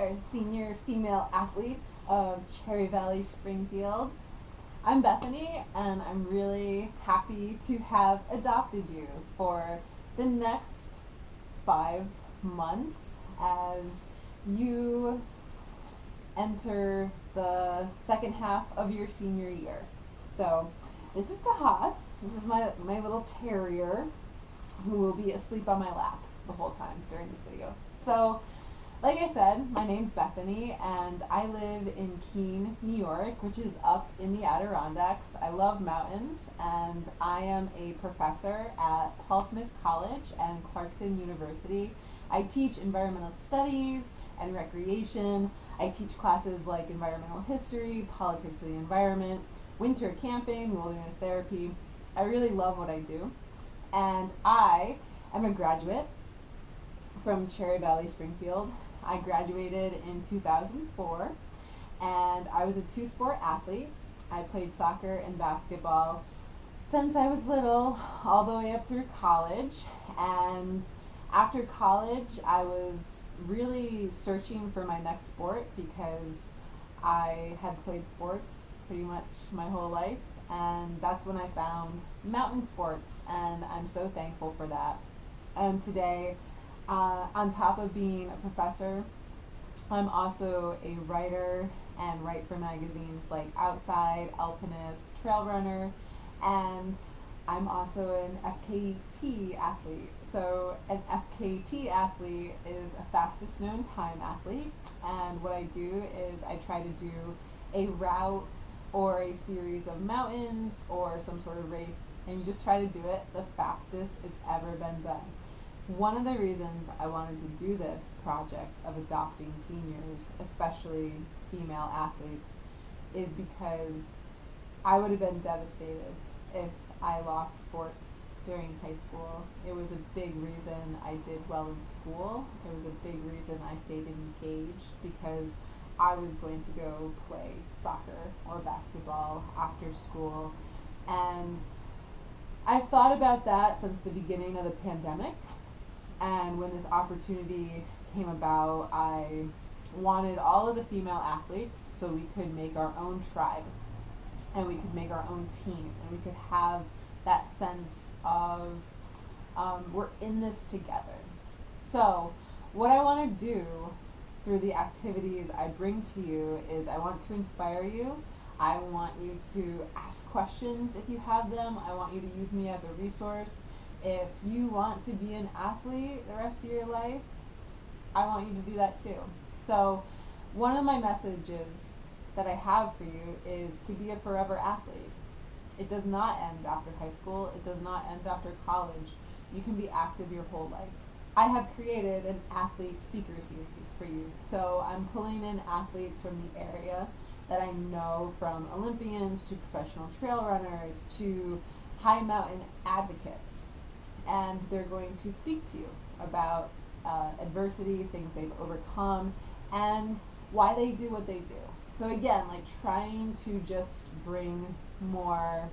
there, senior female athletes of Cherry Valley Springfield. I'm Bethany, and I'm really happy to have adopted you for the next 5 months as you enter the second half of your senior year. So, this is Tahas. This is my little terrier who will be asleep on my lap the whole time during this video. So, like I said, my name's Bethany, and I live in Keene, New York, which is up in the Adirondacks. I love mountains, and I am a professor at Paul Smith College and Clarkson University. I teach environmental studies and recreation. I teach classes like environmental history, politics of the environment, winter camping, wilderness therapy. I really love what I do, and I am a graduate from Cherry Valley Springfield. I graduated in 2004, and I was a two-sport athlete. I played soccer and basketball since I was little, all the way up through college. And after college, I was really searching for my next sport because I had played sports pretty much my whole life, and that's when I found mountain sports, and I'm so thankful for that. And today, on top of being a professor, I'm also a writer and write for magazines like Outside, Alpinist, Trail Runner, and I'm also an FKT athlete. So an FKT athlete is a fastest known time athlete, and what I do is I try to do a route or a series of mountains or some sort of race, and you just try to do it the fastest it's ever been done. One of the reasons I wanted to do this project of adopting seniors, especially female athletes, is because I would have been devastated if I lost sports during high school. It was a big reason I did well in school. It was a big reason I stayed engaged because I was going to go play soccer or basketball after school. And I've thought about that since the beginning of the pandemic. And when this opportunity came about, I wanted all of the female athletes so we could make our own tribe and we could make our own team and we could have that sense of we're in this together. So what I want to do through the activities I bring to you is I want to inspire you. I want you to ask questions if you have them. I want you to use me as a resource. If you want to be an athlete the rest of your life, I want you to do that too. So one of my messages that I have for you is to be a forever athlete. It does not end after high school. It does not end after college. You can be active your whole life. I have created an athlete speaker series for you. So I'm pulling in athletes from the area that I know, from Olympians to professional trail runners to high mountain advocates. And they're going to speak to you about adversity, things they've overcome, and why they do what they do. So again, like trying to just bring more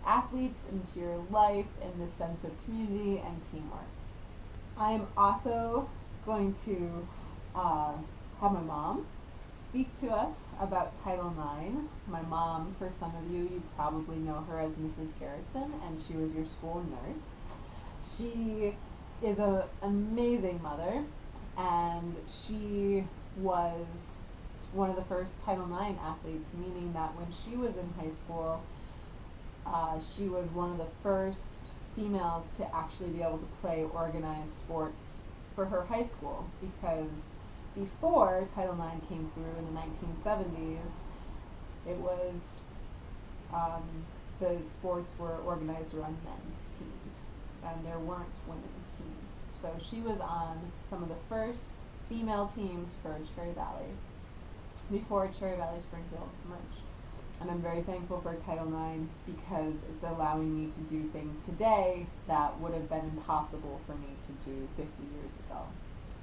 athletes into your life in the sense of community and teamwork. I'm also going to have my mom speak to us about Title IX. My mom, for some of you, you probably know her as Mrs. Garrettson, and she was your school nurse. She is an amazing mother, and she was one of the first Title IX athletes, meaning that when she was in high school, she was one of the first females to actually be able to play organized sports for her high school, because before Title IX came through in the 1970s, it was the sports were organized around men's teams, and there weren't women's teams. So she was on some of the first female teams for Cherry Valley before Cherry Valley Springfield merged. And I'm very thankful for Title IX because it's allowing me to do things today that would have been impossible for me to do 50 years ago,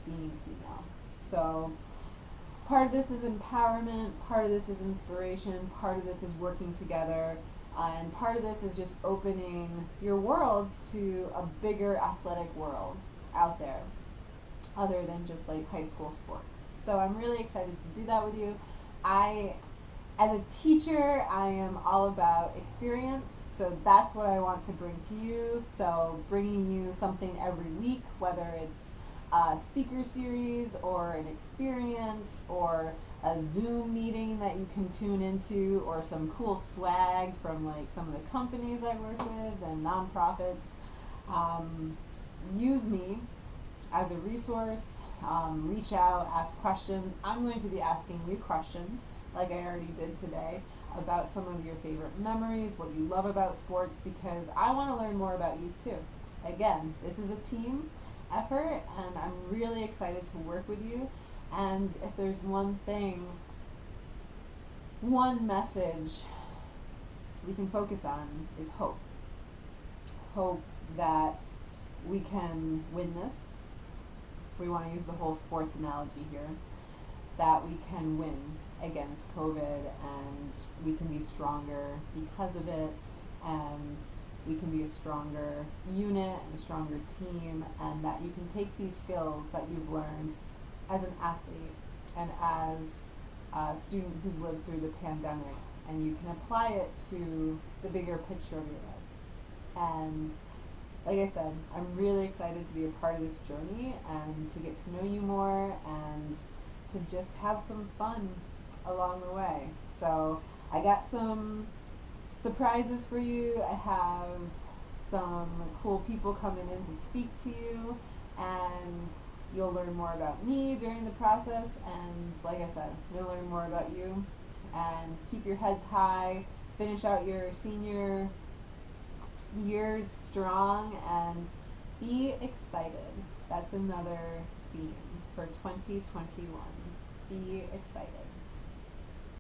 being female. So part of this is empowerment, part of this is inspiration, part of this is working together, and part of this is just opening your worlds to a bigger athletic world out there, other than just like high school sports. So I'm really excited to do that with you. I As a teacher, I am all about experience, so that's what I want to bring to you. So, bringing you something every week, whether it's a speaker series or an experience or a Zoom meeting that you can tune into, or some cool swag from like some of the companies I work with and nonprofits. Um, Use me as a resource. Reach out, ask questions. I'm going to be asking you questions, like I already did today, about some of your favorite memories, what you love about sports, because I want to learn more about you too. Again, this is a team effort, and I'm really excited to work with you. And if there's one thing, one message we can focus on is hope. Hope that we can win this. We want to use the whole sports analogy here, that we can win against COVID and we can be stronger because of it, and we can be a stronger unit and a stronger team, and that you can take these skills that you've learned as an athlete and as a student who's lived through the pandemic, and you can apply it to the bigger picture of your life. And like I said, I'm really excited to be a part of this journey and to get to know you more and to just have some fun along the way. So I got some surprises for you. I have some cool people coming in to speak to you, and you'll learn more about me during the process. And like I said, you'll learn more about you. And keep your heads high, finish out your senior years strong, and be excited. That's another theme for 2021. Be excited.